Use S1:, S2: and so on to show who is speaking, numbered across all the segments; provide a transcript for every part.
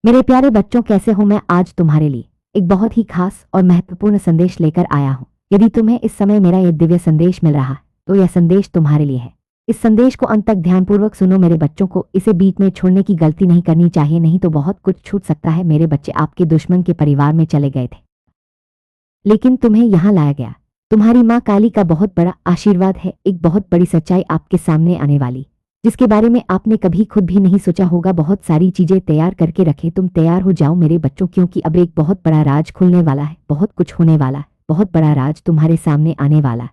S1: मेरे प्यारे बच्चों, कैसे हो? मैं आज तुम्हारे लिए एक बहुत ही खास और महत्वपूर्ण संदेश लेकर आया हूँ। यदि तुम्हें इस समय मेरा ये दिव्य संदेश मिल रहा है तो यह संदेश तुम्हारे लिए है। इस संदेश को अंत तक ध्यानपूर्वक सुनो मेरे बच्चों को इसे बीच में छोड़ने की गलती नहीं करनी चाहिए, नहीं तो बहुत कुछ छूट सकता है। मेरे बच्चे आपके दुश्मन के परिवार में चले गए थे, लेकिन तुम्हें यहाँ लाया गया। तुम्हारी माँ काली का बहुत बड़ा आशीर्वाद है। एक बहुत बड़ी सच्चाई आपके सामने आने वाली, जिसके बारे में आपने कभी खुद भी नहीं सोचा होगा। बहुत सारी चीजें तैयार करके रखे, तुम तैयार हो जाओ मेरे बच्चों, क्योंकि अब एक बहुत बड़ा राज खुलने वाला है। बहुत कुछ होने वाला है, बहुत बड़ा राज तुम्हारे सामने आने वाला है।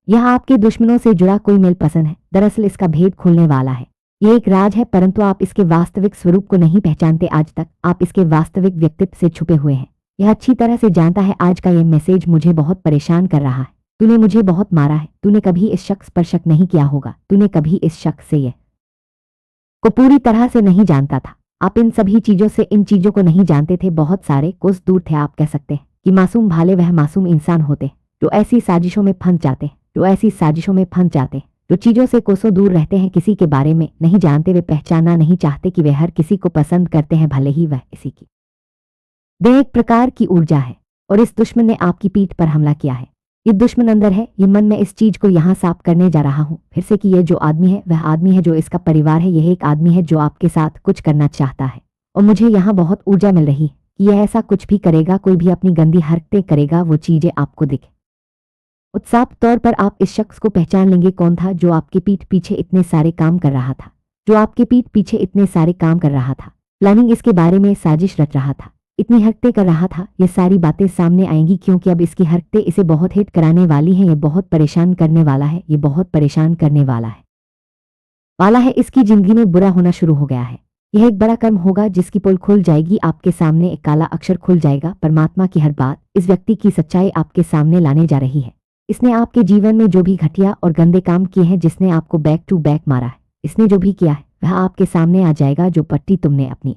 S1: यह आपके दुश्मनों से जुड़ा कोई मेल पसंद है। दरअसल इसका भेद खुलने वाला है। यह एक राज है, परंतु आप इसके वास्तविक स्वरूप को नहीं पहचानते। आज तक आप इसके वास्तविक व्यक्तित्व से छुपे हुए हैं। यह अच्छी तरह से जानता है। आज का यह मैसेज मुझे बहुत परेशान कर रहा है। तूने मुझे बहुत मारा है। तूने कभी इस शख्स पर शक नहीं किया होगा। तूने कभी इस शख्स से यह को पूरी तरह से नहीं जानता था। आप इन सभी चीजों से इन चीजों को नहीं जानते थे। बहुत सारे कोस दूर थे। आप कह सकते हैं कि मासूम भाले वह मासूम इंसान होते जो ऐसी साजिशों में फंस जाते, जो ऐसी साजिशों में फंस जाते, जो चीजों से कोसों दूर रहते हैं, किसी के बारे में नहीं जानते। वे पहचानना नहीं चाहते कि वे हर किसी को पसंद करते हैं, भले ही वह इसी की वे एक प्रकार की ऊर्जा है। और इस दुश्मन ने आपकी पीठ पर हमला किया है। ये दुश्मन अंदर है। ये मन में इस चीज को यहाँ साफ करने जा रहा हूँ फिर से कि यह जो आदमी है वह आदमी है जो इसका परिवार है। यह एक आदमी है जो आपके साथ कुछ करना चाहता है, और मुझे यहाँ बहुत ऊर्जा मिल रही है कि यह ऐसा कुछ भी करेगा, कोई भी अपनी गंदी हरकतें करेगा, वो चीजें आपको दिखे। साफ तौर पर आप इस शख्स को पहचान लेंगे। कौन था जो आपके पीठ पीछे इतने सारे काम कर रहा था, जो आपके पीठ पीछे इतने सारे काम कर रहा था, प्लानिंग इसके बारे में साजिश रच रहा था, इतनी हरकतें कर रहा था। ये सारी बातें सामने आएंगी, क्योंकि अब इसकी हरकतें इसे बहुत हिट कराने वाली हैं। ये बहुत परेशान करने वाला है। ये बहुत परेशान करने वाला है। इसकी जिंदगी में बुरा होना शुरू हो गया है। यह एक बड़ा कर्म होगा जिसकी पोल खुल जाएगी। आपके सामने एक काला अक्षर खुल जाएगा। परमात्मा की हर बात, इस व्यक्ति की सच्चाई आपके सामने लाने जा रही है। इसने आपके जीवन में जो भी घटिया और गंदे काम किए हैं, जिसने आपको बैक टू बैक मारा है, इसने जो भी किया है वह आपके सामने आ जाएगा। जो पट्टी तुमने अपनी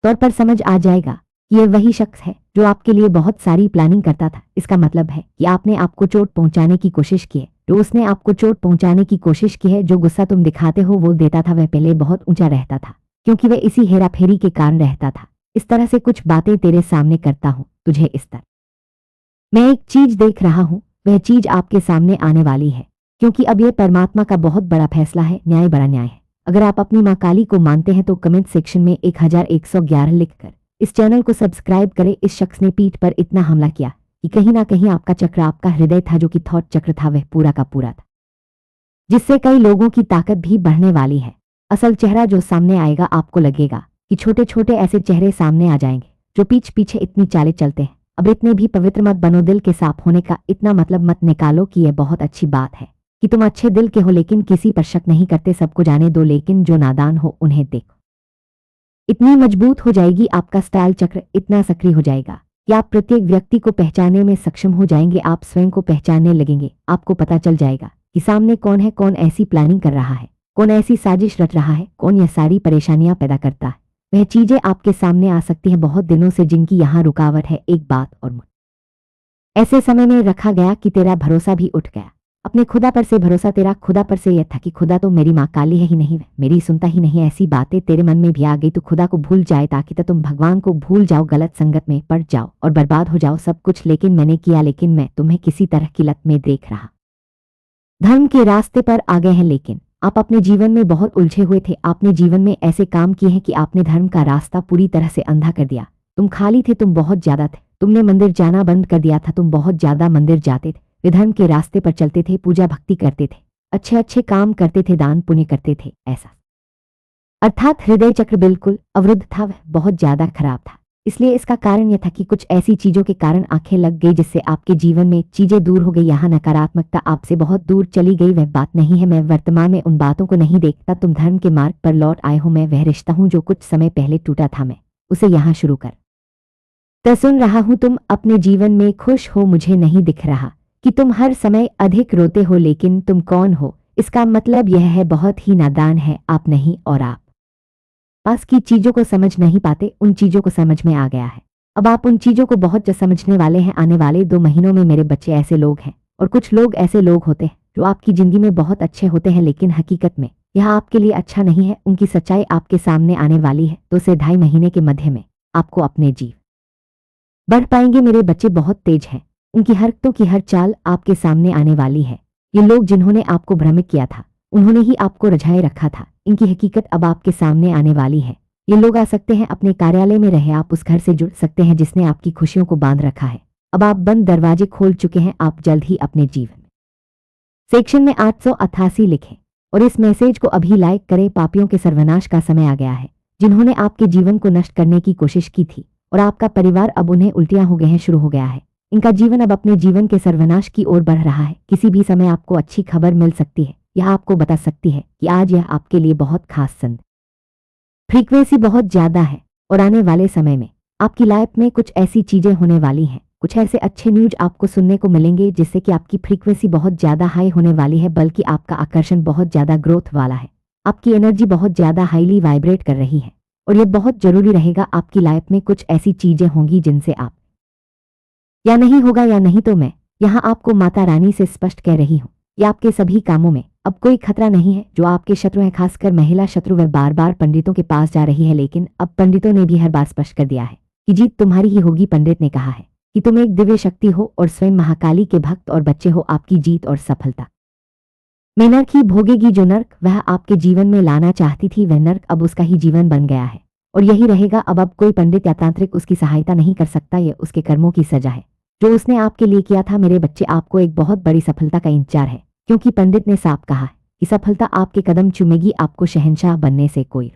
S1: तौर पर समझ आ जाएगा कि यह वही शख्स है जो आपके लिए बहुत सारी प्लानिंग करता था। इसका मतलब है कि आपने आपको चोट पहुंचाने की कोशिश की है, जो उसने आपको चोट पहुंचाने की कोशिश की है। जो गुस्सा तुम दिखाते हो वो देता था, वह पहले बहुत ऊंचा रहता था, क्योंकि वह इसी हेराफेरी के कारण रहता था। इस तरह से कुछ बातें तेरे सामने करता हूं तुझे इस तरह। मैं एक चीज देख रहा हूं, वह चीज आपके सामने आने वाली है, क्योंकि अब यह परमात्मा का बहुत बड़ा फैसला है। न्याय बड़ा न्याय है। अगर आप अपनी माँ काली को मानते हैं तो कमेंट सेक्शन में 1111 लिखकर इस चैनल को सब्सक्राइब करें। इस शख्स ने पीठ पर इतना हमला किया कि कहीं ना कहीं आपका चक्र, आपका हृदय था, जो कि थॉट चक्र था, वह पूरा का पूरा था, जिससे कई लोगों की ताकत भी बढ़ने वाली है। असल चेहरा जो सामने आएगा, आपको लगेगा कि छोटे छोटे ऐसे चेहरे सामने आ जाएंगे जो पीछे पीछे इतनी चालें चलते हैं। अब इतने भी पवित्र मत बनो। दिल के साफ होने का इतना मतलब मत निकालो कि यह बहुत अच्छी बात है कि तुम अच्छे दिल के हो, लेकिन किसी पर शक नहीं करते। सबको जाने दो, लेकिन जो नादान हो उन्हें देखो। इतनी मजबूत हो जाएगी आपका स्टाइल चक्र, इतना सक्रिय हो जाएगा कि आप प्रत्येक व्यक्ति को पहचानने में सक्षम हो जाएंगे। आप स्वयं को पहचानने लगेंगे। आपको पता चल जाएगा कि सामने कौन है, कौन ऐसी प्लानिंग कर रहा है, कौन ऐसी साजिश रच रहा है, कौन यह सारी परेशानियां पैदा करता है। वह चीजें आपके सामने आ सकती हैं बहुत दिनों से, जिनकी यहाँ रुकावट है। एक बात और ऐसे समय में रखा गया कि तेरा भरोसा भी उठ गया। अपने खुदा पर से भरोसा तेरा खुदा पर से यह था कि खुदा तो मेरी माँ काली है ही नहीं, मेरी सुनता ही नहीं। ऐसी बातें तेरे मन में भी आ गई। तो खुदा को भूल जाए ताकि तो तुम भगवान को भूल जाओ, गलत संगत में पड़ जाओ और बर्बाद हो जाओ सब कुछ। लेकिन मैंने किया, लेकिन मैं तुम्हें किसी तरह की लत में देख रहा। धर्म के रास्ते पर आ गए हैं, लेकिन आप अपने जीवन में बहुत उलझे हुए थे। आपने जीवन में ऐसे काम किए हैं कि आपने धर्म का रास्ता पूरी तरह से अंधा कर दिया। तुम खाली थे, तुम बहुत ज्यादा थे। तुमने मंदिर जाना बंद कर दिया था। तुम बहुत ज्यादा मंदिर जाते थे, वे धर्म के रास्ते पर चलते थे, पूजा भक्ति करते थे, अच्छे अच्छे काम करते थे, दान पुण्य करते थे। ऐसा अर्थात हृदय चक्र बिल्कुल अवरुद्ध था, वह बहुत ज्यादा खराब था। इसलिए इसका कारण यह था कि कुछ ऐसी चीजों के कारण आंखें लग गई, जिससे आपके जीवन में चीजें दूर हो गई। यहाँ नकारात्मकता आपसे बहुत दूर चली गई। वह बात नहीं है। मैं वर्तमान में उन बातों को नहीं देखता। तुम धर्म के मार्ग पर लौट आए हो। मैं वह रिश्ता हूं जो कुछ समय पहले टूटा था, मैं उसे यहाँ शुरू कर तो सुन रहा हूं। तुम अपने जीवन में खुश हो। मुझे नहीं दिख रहा कि तुम हर समय अधिक रोते हो, लेकिन तुम कौन हो इसका मतलब यह है बहुत ही नादान है आप नहीं, और आप पास की चीजों को समझ नहीं पाते। उन चीजों को समझ में आ गया है। अब आप उन चीजों को बहुत जल्द समझने वाले हैं। आने वाले 2 महीनों में मेरे बच्चे ऐसे लोग हैं, और कुछ लोग ऐसे लोग होते हैं जो आपकी जिंदगी में बहुत अच्छे होते हैं, लेकिन हकीकत में यह आपके लिए अच्छा नहीं है। उनकी सच्चाई आपके सामने आने वाली है। 2 से 2.5 महीने के मध्य में आपको अपने जीव बढ़ पाएंगे। मेरे बच्चे बहुत तेज हैं। उनकी हरकतों की हर चाल आपके सामने आने वाली है। ये लोग जिन्होंने आपको भ्रमित किया था, उन्होंने ही आपको रझाए रखा था। इनकी हकीकत अब आपके सामने आने वाली है। ये लोग आ सकते हैं अपने कार्यालय में रहे, आप उस घर से जुड़ सकते हैं जिसने आपकी खुशियों को बांध रखा है। अब आप बंद दरवाजे खोल चुके हैं। आप जल्द ही अपने जीवन सेक्शन में 888 लिखें और इस मैसेज को अभी लाइक करें। पापियों के सर्वनाश का समय आ गया है, जिन्होंने आपके जीवन को नष्ट करने की कोशिश की थी और आपका परिवार अब उन्हें उल्टियां हो गए हैं शुरू हो गया है। इनका जीवन अब अपने जीवन के सर्वनाश की ओर बढ़ रहा है। किसी भी समय आपको अच्छी खबर मिल सकती है। यह आपको बता सकती है कि आज यह आपके लिए बहुत खास संद फ्रीक्वेंसी बहुत ज्यादा है और आने वाले समय में आपकी लाइफ में कुछ ऐसी चीजें होने वाली हैं, कुछ ऐसे अच्छे न्यूज आपको सुनने को मिलेंगे जिससे कि आपकी फ्रीक्वेंसी बहुत ज्यादा हाई होने वाली है, बल्कि आपका आकर्षण बहुत ज्यादा ग्रोथ वाला है। आपकी एनर्जी बहुत ज्यादा हाईली वाइब्रेट कर रही है और यह बहुत जरूरी रहेगा। आपकी लाइफ में कुछ ऐसी चीजें होंगी जिनसे आप या नहीं होगा या नहीं तो मैं यहां आपको माता रानी से स्पष्ट कह रही हूं कि आपके सभी कामों में अब कोई खतरा नहीं है। जो आपके शत्रु हैं, खासकर महिला शत्रु, वह बार बार पंडितों के पास जा रही है, लेकिन अब पंडितों ने भी हर बार स्पष्ट कर दिया है कि जीत तुम्हारी ही होगी। पंडित ने कहा है कि तुम एक दिव्य शक्ति हो और स्वयं महाकाली के भक्त और बच्चे हो। आपकी जीत और सफलता में नर्क ही भोगेगी। जो नर्क वह आपके जीवन में लाना चाहती थी, वह नर्क अब उसका ही जीवन बन गया है और यही रहेगा। अब कोई पंडित या तांत्रिक उसकी सहायता नहीं कर सकता। यह उसके कर्मों की सजा है जो उसने आपके लिए किया था। मेरे बच्चे, आपको एक बहुत बड़ी सफलता का इंतजार है, क्योंकि पंडित ने साफ कहा है कि सफलता आपके कदम चूमेगी। आपको शहंशाह बनने से कोई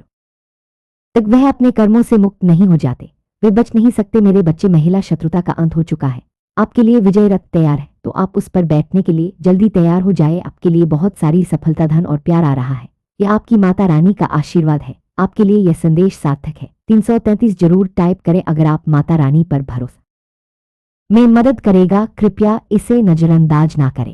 S1: तक वह अपने कर्मों से मुक्त नहीं हो जाते, वे बच नहीं सकते। मेरे बच्चे, महिला शत्रुता का अंत हो चुका है। आपके लिए विजय रथ तैयार है, तो आप उस पर बैठने के लिए जल्दी तैयार हो जाए। आपके लिए बहुत सारी सफलता, धन और प्यार आ रहा है। यह आपकी माता रानी का आशीर्वाद है। आपके लिए यह संदेश सार्थक है। 333 जरूर टाइप करें अगर आप माता रानी पर भरोसा में मदद करेगा। कृपया इसे नजरअंदाज ना करें।